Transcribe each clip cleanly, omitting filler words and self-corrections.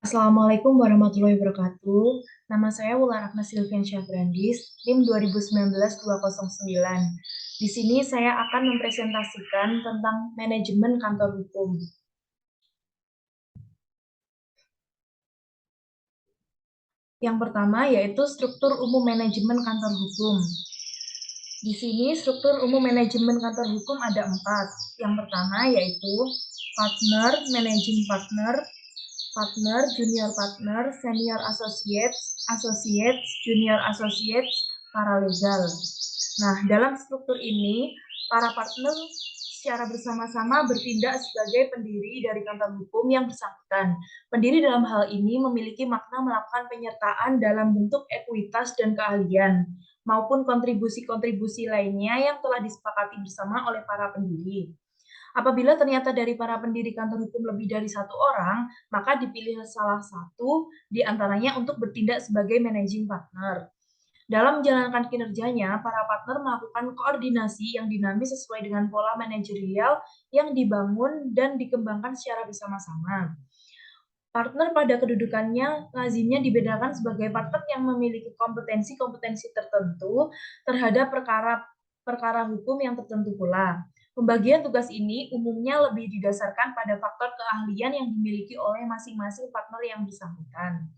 Assalamualaikum warahmatullahi wabarakatuh. Nama saya Wulan Agnes Silviansyah Brandis, NIM 2019-209. Di sini saya akan mempresentasikan tentang manajemen kantor hukum. Yang pertama yaitu struktur umum manajemen kantor hukum. Di sini struktur umum manajemen kantor hukum ada 4. Yang pertama yaitu partner, managing partner, partner, junior partner, senior associates, associates, junior associates, paralegal. Nah, dalam struktur ini, para partner secara bersama-sama bertindak sebagai pendiri dari kantor hukum yang bersangkutan. Pendiri dalam hal ini memiliki makna melakukan penyertaan dalam bentuk ekuitas dan keahlian, maupun kontribusi-kontribusi lainnya yang telah disepakati bersama oleh para pendiri. Apabila ternyata dari para pendiri kantor hukum lebih dari 1 orang, maka dipilih salah satu di antaranya untuk bertindak sebagai managing partner. Dalam menjalankan kinerjanya, para partner melakukan koordinasi yang dinamis sesuai dengan pola manajerial yang dibangun dan dikembangkan secara bersama-sama. Partner pada kedudukannya lazimnya dibedakan sebagai partner yang memiliki kompetensi-kompetensi tertentu terhadap perkara hukum yang tertentu pula. Pembagian tugas ini umumnya lebih didasarkan pada faktor keahlian yang dimiliki oleh masing-masing partner yang bersangkutan.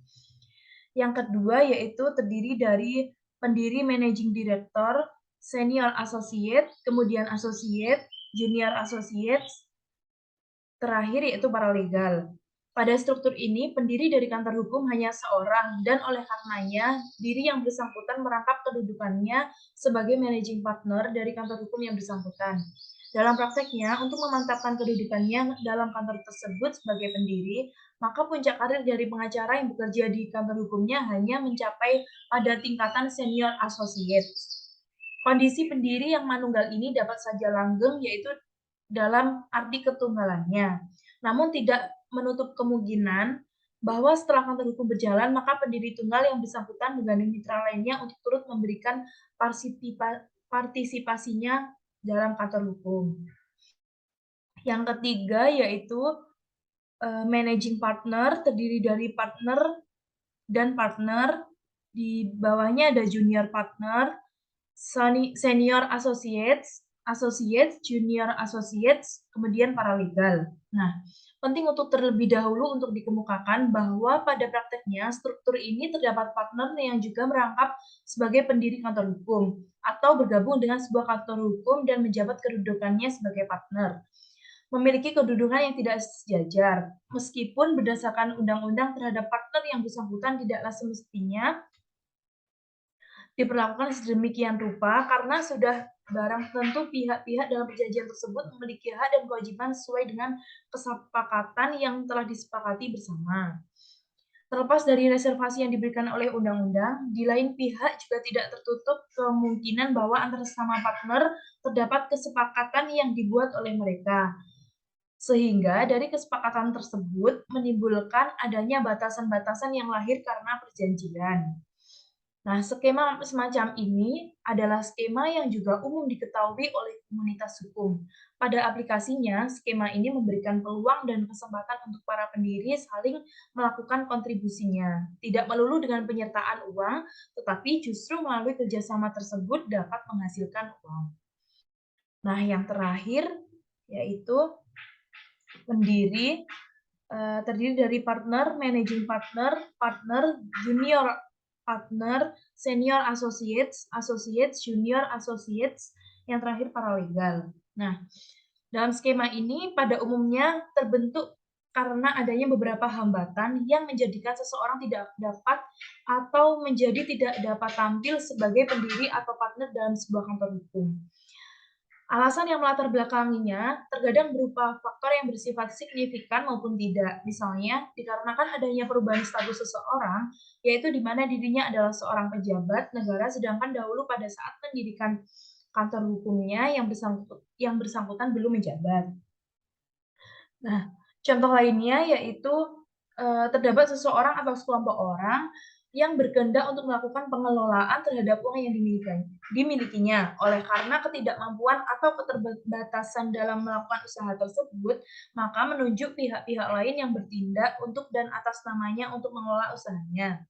Yang kedua yaitu terdiri dari pendiri managing director, senior associate, kemudian associate, junior associate, terakhir yaitu paralegal. Pada struktur ini, pendiri dari kantor hukum hanya seorang, dan oleh karenanya, diri yang bersangkutan merangkap kedudukannya sebagai managing partner dari kantor hukum yang bersangkutan. Dalam prakteknya, untuk memantapkan kedudukannya dalam kantor tersebut sebagai pendiri, maka puncak karir dari pengacara yang bekerja di kantor hukumnya hanya mencapai pada tingkatan senior associate. Kondisi pendiri yang manunggal ini dapat saja langgeng, yaitu dalam arti ketunggalannya. Namun tidak menutup kemungkinan bahwa setelah kantor hukum berjalan, maka pendiri tunggal yang bersangkutan menggandeng mitra lainnya untuk turut memberikan partisipasinya dalam kantor hukum. Yang ketiga yaitu managing partner, terdiri dari partner dan partner. Di bawahnya ada junior partner, senior associates, junior associates, kemudian paralegal. Nah, penting untuk terlebih dahulu untuk dikemukakan bahwa pada prakteknya struktur ini terdapat partner yang juga merangkap sebagai pendiri kantor hukum atau bergabung dengan sebuah kantor hukum dan menjabat kedudukannya sebagai partner. Memiliki kedudukan yang tidak sejajar, meskipun berdasarkan undang-undang terhadap partner yang bersangkutan tidaklah semestinya diperlakukan sedemikian rupa karena sudah barang tentu pihak-pihak dalam perjanjian tersebut memiliki hak dan kewajiban sesuai dengan kesepakatan yang telah disepakati bersama. Terlepas dari reservasi yang diberikan oleh undang-undang, di lain pihak juga tidak tertutup kemungkinan bahwa antara sesama partner terdapat kesepakatan yang dibuat oleh mereka. Sehingga dari kesepakatan tersebut menimbulkan adanya batasan-batasan yang lahir karena perjanjian. Nah, skema semacam ini adalah skema yang juga umum diketahui oleh komunitas hukum. Pada aplikasinya, skema ini memberikan peluang dan kesempatan untuk para pendiri saling melakukan kontribusinya. Tidak melulu dengan penyertaan uang, tetapi justru melalui kerjasama tersebut dapat menghasilkan uang. Nah, yang terakhir yaitu pendiri terdiri dari partner, managing partner, partner, junior partner, senior associates, junior associates, yang terakhir paralegal. Nah, dalam skema ini pada umumnya terbentuk karena adanya beberapa hambatan yang menjadikan seseorang tidak dapat atau menjadi tidak dapat tampil sebagai pendiri atau partner dalam sebuah kantor hukum. Alasan yang melatar belakanginya terkadang berupa faktor yang bersifat signifikan maupun tidak. Misalnya, dikarenakan adanya perubahan status seseorang, yaitu di mana dirinya adalah seorang pejabat negara, sedangkan dahulu pada saat mendirikan kantor hukumnya yang bersangkutan belum menjabat. Nah, contoh lainnya yaitu terdapat seseorang atau sekelompok orang yang berkehendak untuk melakukan pengelolaan terhadap uang yang dimilikinya. Oleh karena ketidakmampuan atau keterbatasan dalam melakukan usaha tersebut, maka menunjuk pihak-pihak lain yang bertindak untuk dan atas namanya untuk mengelola usahanya.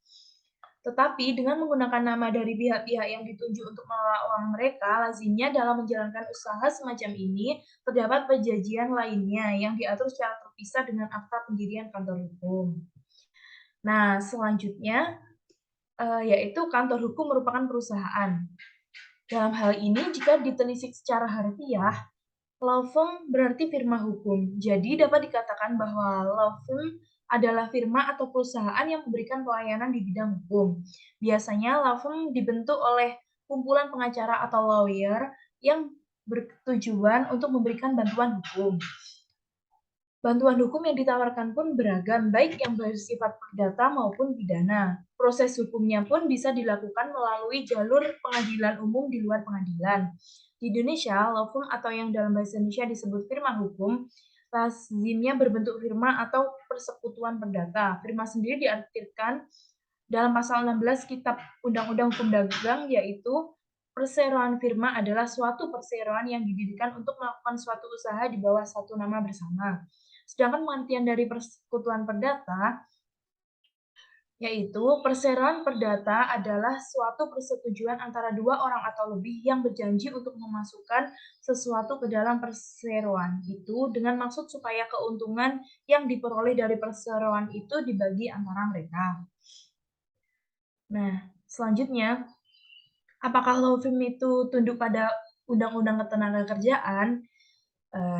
Tetapi dengan menggunakan nama dari pihak-pihak yang ditunjuk untuk mengelola uang mereka, lazimnya dalam menjalankan usaha semacam ini terdapat perjanjian lainnya yang diatur secara terpisah dengan akta pendirian kantor hukum. Nah, selanjutnya yaitu kantor hukum merupakan perusahaan. Dalam hal ini, jika ditelisik secara harfiah, law firm berarti firma hukum. Jadi dapat dikatakan bahwa law firm adalah firma atau perusahaan yang memberikan pelayanan di bidang hukum. Biasanya law firm dibentuk oleh kumpulan pengacara atau lawyer yang bertujuan untuk memberikan bantuan hukum. Bantuan hukum yang ditawarkan pun beragam, baik yang bersifat perdata maupun pidana. Proses hukumnya pun bisa dilakukan melalui jalur pengadilan umum di luar pengadilan. Di Indonesia, law firm atau yang dalam bahasa Indonesia disebut firma hukum, lazimnya berbentuk firma atau persekutuan perdata. Firma sendiri diartikan dalam pasal 16 Kitab Undang-Undang Hukum Dagang, yaitu perseroan firma adalah suatu perseroan yang didirikan untuk melakukan suatu usaha di bawah satu nama bersama. Sedangkan pengertian dari persekutuan perdata yaitu perseroan perdata adalah suatu persetujuan antara dua orang atau lebih yang berjanji untuk memasukkan sesuatu ke dalam perseroan itu dengan maksud supaya keuntungan yang diperoleh dari perseroan itu dibagi antara mereka. Nah, selanjutnya, apakah law firm itu tunduk pada Undang-Undang Ketenagakerjaan?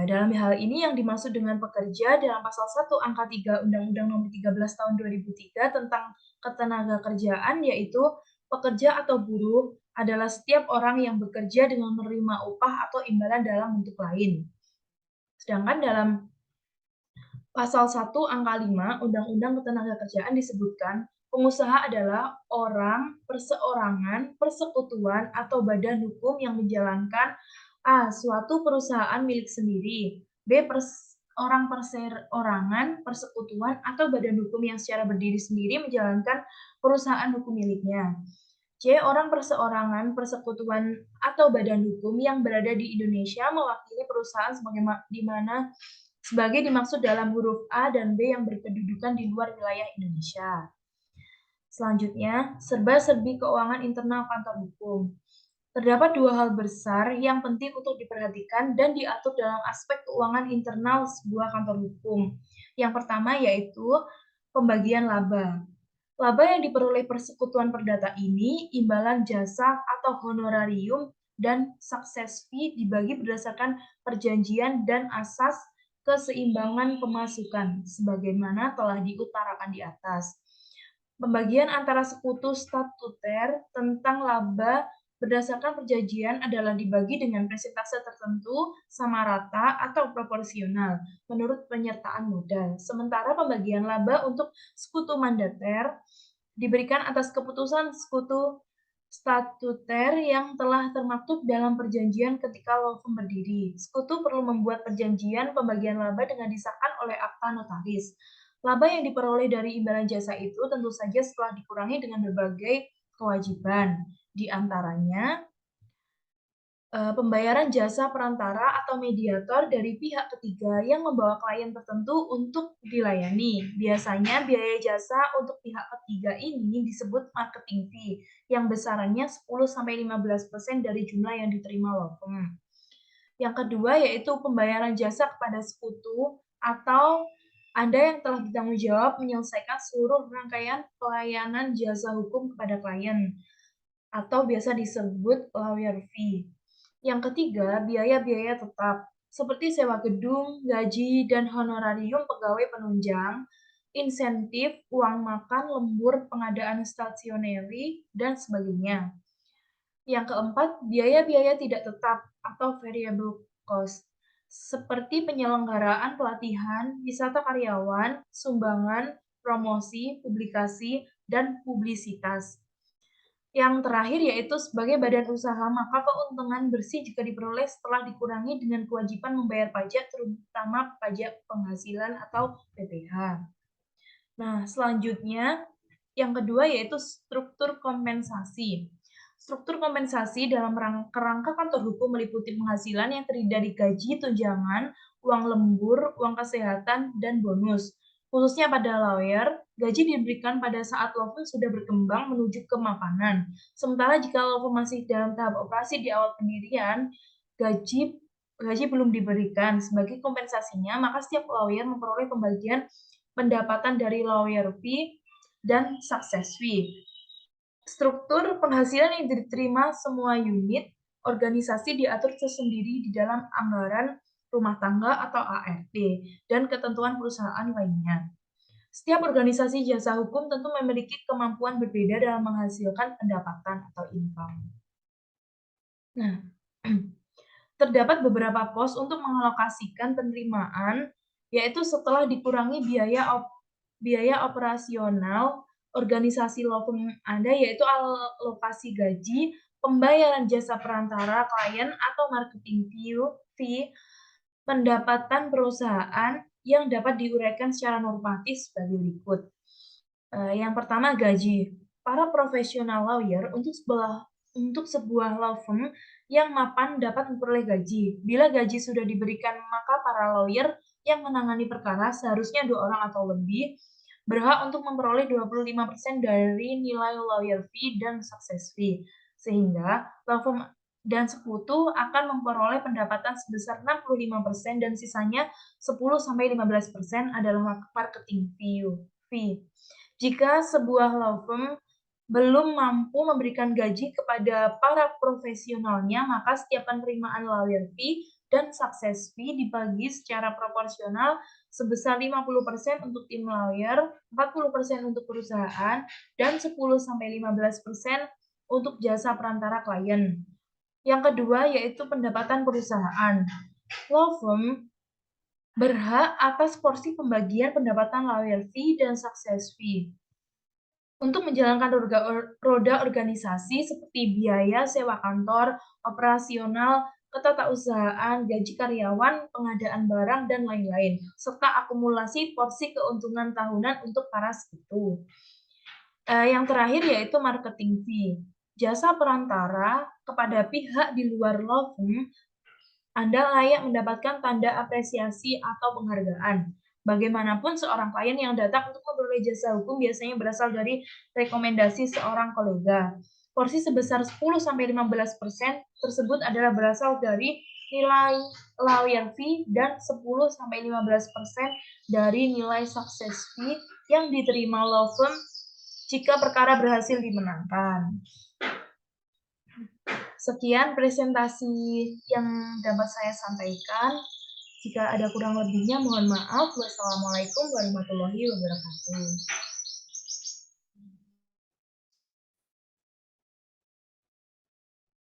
Dalam hal ini yang dimaksud dengan pekerja dalam pasal 1 angka 3 Undang-Undang Nomor 13 Tahun 2003 tentang Ketenagakerjaan, yaitu pekerja atau buruh adalah setiap orang yang bekerja dengan menerima upah atau imbalan dalam bentuk lain. Sedangkan dalam pasal 1 angka 5 Undang-Undang Ketenagakerjaan disebutkan, pengusaha adalah orang, perseorangan, persekutuan, atau badan hukum yang menjalankan A. Suatu perusahaan milik sendiri. B. Orang perseorangan, persekutuan, atau badan hukum yang secara berdiri sendiri menjalankan perusahaan hukum miliknya. C. Orang perseorangan, persekutuan, atau badan hukum yang berada di Indonesia mewakili perusahaan sebagai dimaksud dalam huruf A dan B yang berkedudukan di luar wilayah Indonesia. Selanjutnya, serba-serbi keuangan internal kantor hukum. Terdapat dua hal besar yang penting untuk diperhatikan dan diatur dalam aspek keuangan internal sebuah kantor hukum. Yang pertama yaitu pembagian laba. Laba yang diperoleh persekutuan perdata ini, imbalan jasa atau honorarium dan success fee dibagi berdasarkan perjanjian dan asas keseimbangan pemasukan, sebagaimana telah diutarakan di atas. Pembagian antara sekutu statuter tentang laba berdasarkan perjanjian adalah dibagi dengan persentase tertentu, sama rata, atau proporsional menurut penyertaan modal. Sementara pembagian laba untuk sekutu mandater diberikan atas keputusan sekutu statuter yang telah termaktub dalam perjanjian ketika law firm berdiri. Sekutu perlu membuat perjanjian pembagian laba dengan disahkan oleh akta notaris. Laba yang diperoleh dari imbalan jasa itu tentu saja setelah dikurangi dengan berbagai kewajiban, di antaranya pembayaran jasa perantara atau mediator dari pihak ketiga yang membawa klien tertentu untuk dilayani. Biasanya biaya jasa untuk pihak ketiga ini disebut marketing fee, yang besarannya 10-15% dari jumlah yang diterima law firm. Yang kedua yaitu pembayaran jasa kepada sekutu atau Anda yang telah bertanggung jawab menyelesaikan seluruh rangkaian pelayanan jasa hukum kepada klien, atau biasa disebut lawyer fee. Yang ketiga, biaya-biaya tetap, seperti sewa gedung, gaji, dan honorarium pegawai penunjang, insentif, uang makan, lembur, pengadaan stationery, dan sebagainya. Yang keempat, biaya-biaya tidak tetap atau variable cost, seperti penyelenggaraan pelatihan, wisata karyawan, sumbangan, promosi, publikasi, dan publisitas. Yang terakhir yaitu sebagai badan usaha, maka keuntungan bersih jika diperoleh setelah dikurangi dengan kewajiban membayar pajak, terutama pajak penghasilan atau PPh. Nah, selanjutnya Yang kedua yaitu struktur kompensasi. Struktur kompensasi dalam kerangka kantor hukum meliputi penghasilan yang terdiri dari gaji, tunjangan, uang lembur, uang kesehatan, dan bonus. Khususnya pada lawyer, gaji diberikan pada saat law firm sudah berkembang menuju kemapanan. Sementara jika law firm masih dalam tahap operasi di awal pendirian, gaji gaji belum diberikan. Sebagai kompensasinya, maka setiap lawyer memperoleh pembagian pendapatan dari lawyer fee dan success fee. Struktur penghasilan yang diterima semua unit organisasi diatur tersendiri di dalam anggaran rumah tangga atau ART dan ketentuan perusahaan lainnya. Setiap organisasi jasa hukum tentu memiliki kemampuan berbeda dalam menghasilkan pendapatan atau income. Nah, terdapat beberapa pos untuk mengalokasikan penerimaan, yaitu setelah dikurangi biaya operasional organisasi law firm Anda, yaitu alokasi gaji, pembayaran jasa perantara klien atau marketing fee, pendapatan perusahaan yang dapat diuraikan secara normatif sebagai berikut. Yang pertama gaji. Para profesional lawyer untuk sebuah law firm yang mapan dapat memperoleh gaji. Bila gaji sudah diberikan, maka para lawyer yang menangani perkara seharusnya 2 orang atau lebih berhak untuk memperoleh 25% dari nilai lawyer fee dan success fee. Sehingga law firm dan sekutu akan memperoleh pendapatan sebesar 65% dan sisanya 10-15% adalah marketing fee. Jika sebuah law firm belum mampu memberikan gaji kepada para profesionalnya, maka setiap penerimaan lawyer fee dan success fee dibagi secara proporsional sebesar 50% untuk tim lawyer, 40% untuk perusahaan, dan 10-15% untuk jasa perantara klien. Yang kedua yaitu pendapatan perusahaan. Law firm berhak atas porsi pembagian pendapatan lawyer fee dan success fee. Untuk menjalankan roda organisasi seperti biaya sewa kantor, operasional, ketatausahaan, gaji karyawan, pengadaan barang, dan lain-lain, serta akumulasi porsi keuntungan tahunan untuk para sekutu. Yang terakhir yaitu marketing fee. Jasa perantara kepada pihak di luar law firm Anda layak mendapatkan tanda apresiasi atau penghargaan. Bagaimanapun seorang klien yang datang untuk memperoleh jasa hukum biasanya berasal dari rekomendasi seorang kolega. Porsi sebesar 10-15% tersebut adalah berasal dari nilai lawyer fee dan 10-15% dari nilai success fee yang diterima law firm jika perkara berhasil dimenangkan. Sekian presentasi yang dapat saya sampaikan. Jika ada kurang lebihnya, mohon maaf. Wassalamualaikum warahmatullahi wabarakatuh.